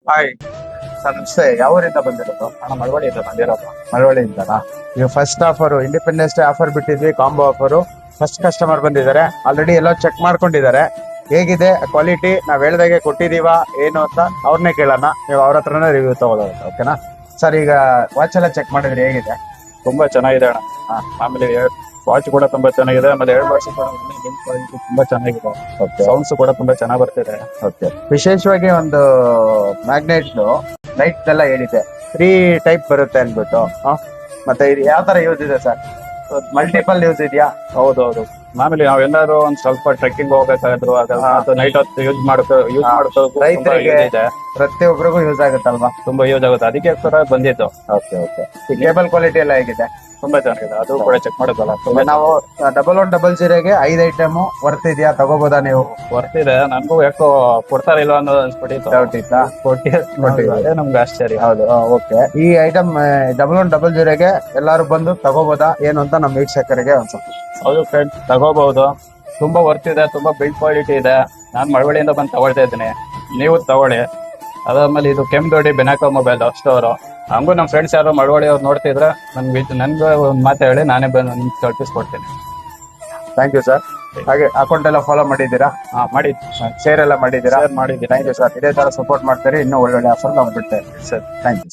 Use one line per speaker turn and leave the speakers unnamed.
Hi sir, ನಮಸ್ತೆ. ಯಾವ ಊರಿಂದ ಬಂದಿರೋದು?
ಹಣ ಮಳವಳ್ಳಿಯಿಂದ ಬಂದಿರೋದು.
ಮಳವಳ್ಳಿಯಿಂದನಾ? ಈಗ first offer independence day offer ಬಿಟ್ಟಿದ್ವಿ, ಕಾಂಬೋ ಆಫರು. ಫಸ್ಟ್ ಕಸ್ಟಮರ್ ಬಂದಿದ್ದಾರೆ, ಆಲ್ರೆಡಿ ಎಲ್ಲ ಚೆಕ್ ಮಾಡ್ಕೊಂಡಿದ್ದಾರೆ. ಹೇಗಿದೆ ಕ್ವಾಲಿಟಿ, ನಾವ್ ಹೇಳ್ದಾಗೆ ಕೊಟ್ಟಿದೀವಾ ಏನು ಅಂತ ಅವ್ರನ್ನೇ ಕೇಳೋಣ. ನೀವು ಅವ್ರ ಹತ್ರನೇ ರಿವ್ಯೂ ತಗೊಳ್ಳೋದು, ಓಕೆನಾ ಸರ್? ಈಗ ವಾಚ್ ಎಲ್ಲ ಚೆಕ್ ಮಾಡಿದ್ರೆ ಹೇಗಿದೆ?
ತುಂಬಾ ಚೆನ್ನಾಗಿದೆ ಅಣ್ಣ. ಆಮೇಲೆ ವಾಚ್ ಕೂಡ ತುಂಬಾ ಚೆನ್ನಾಗಿದೆ. ಆಮೇಲೆ 2 ವರ್ಷ ಕೂಡ ಕ್ವಾಲಿಟಿ ತುಂಬಾ ಚೆನ್ನಾಗಿದೆ.
ಓಕೆ
ಸೌಂಡ್ಸ್ ಕೂಡ ತುಂಬಾ ಚೆನ್ನಾಗಿ ಬರ್ತಿದೆ.
ಓಕೆ. ವಿಶೇಷವಾಗಿ ಒಂದು ಮ್ಯಾಗ್ನೆಟ್ ಲೈಟ್ ಎಲ್ಲ ಹೇಳಿದೆ, 3 ಟೈಪ್ ಬರುತ್ತೆ ಅನ್ಬಿಟ್ಟು. ಮತ್ತೆ ಇದು ಯಾವ ತರ ಯೂಸ್ ಇದೆ ಸರ್? ಮಲ್ಟಿಪಲ್ ಯೂಸ್ ಇದೆಯಾ?
ಹೌದೌದು. ಆಮೇಲೆ ನಾವೆಲ್ಲಾರು ಒಂದ್ ಸ್ವಲ್ಪ ಟ್ರೆಕ್ಕಿಂಗ್ ಹೋಗ್ಬೇಕಾದ್ರು ಅದು ನೈಟ್ ಹೊತ್ತು ಯೂಸ್ ಮಾಡ್ಕೋ
ರೈತರಿಗೆ ಪ್ರತಿಯೊಬ್ಬರಿಗೂ ಯೂಸ್ ಆಗುತ್ತಲ್ವಾ?
ತುಂಬಾ ಯೂಸ್ ಆಗುತ್ತೆ. ಅದಕ್ಕೆ ಬಂದಿತ್ತು.
Okay okay. ಈ ಕೇಬಲ್ ಕ್ವಾಲಿಟಿ ಎಲ್ಲ ಹೇಗಿದೆ?
ತುಂಬಾ ಚೆನ್ನಾಗಿದೆ. ಅದು ಕೂಡ ಚೆಕ್ ಮಾಡೋದಲ್ಲ
ಈಗ ನಾವು 1100 5 ಐಟಮ್ ವರ್ತ್ ಇದೆಯಾ, ತಗೋಬೋದಾ ನೀವು?
ಬರ್ತಿದೆ. ನನ್ಗೂ ಯಾಕೋ ಕೊಡ್ತಾರ ಇಲ್ಲ ಅನ್ನೋ ಅನ್ಸ್ಬಿಟ್ಟಿತ್ತು.
ಡೌಟ್ ಇತ್ತಾ?
ಅದೇ ನಮ್ಗೆ ಆಶ್ಚರ್ಯ.
ಹೌದು, ಓಕೆ. ಈ ಐಟಮ್ 1100 ಎಲ್ಲಾರು ಬಂದು ತಗೋಬೋದಾ ಏನು ಅಂತ ನಮ್ಮ ವೀಕ್ಷಕರಿಗೆ ಒಂದ್ ಸ್ವಲ್ಪ.
ಹೌದು ಫ್ರೆಂಡ್, ತಗೋಬಹುದು. ತುಂಬಾ ವರ್ತ್ ಇದೆ, ತುಂಬಾ ಬಿಲ್ಡ್ ಕ್ವಾಲಿಟಿ ಇದೆ. ನಾನ್ ಮಳವಳ್ಳಿಯಿಂದ ಬಂದು ತಗೊಳ್ತಾ ಇದ್ದೀನಿ, ನೀವು ತಗೊಳ್ಳಿ. ಅದಾದ್ಮೇಲೆ ಇದು ಕೆಂಪದೊಡ್ಡಿ ಬೆನಾಕೋ ಮೊಬೈಲ್ ಸ್ಟೋರು. ಹಂಗೂ ನಮ್ಮ ಫ್ರೆಂಡ್ಸ್ ಯಾರು ಮಳವಳ್ಳಿ ಅವ್ರು ನೋಡ್ತಿದ್ರೆ ನನ್ಗೆ ಒಂದು ಮಾತು ಹೇಳಿ, ನಾನೇ ಬಂದು ನಿಮ್ಗೆ ತಲುಪಿಸ್ಕೊಡ್ತೀನಿ.
Thank you sir. ಹಾಗೆ ಅಕೌಂಟ್ ಎಲ್ಲ ಫಾಲೋ ಮಾಡಿದ್ದೀರಾ?
ಮಾಡಿದ್ದು
ಶೇರ್ ಎಲ್ಲ ಮಾಡಿದ್ದೀರಾ?
ಮಾಡಿದ್ದೀನಿ.
Thank you sir. ಇದೇ ತರ ಸಪೋರ್ಟ್ ಮಾಡ್ತೀರಿ, ಇನ್ನೂ ಒಳ್ಳೊಳ್ಳೆ ಆಫರ್ ನಾವು ಬಿಡ್ತೇವೆ
ಸರ್.
Thank you.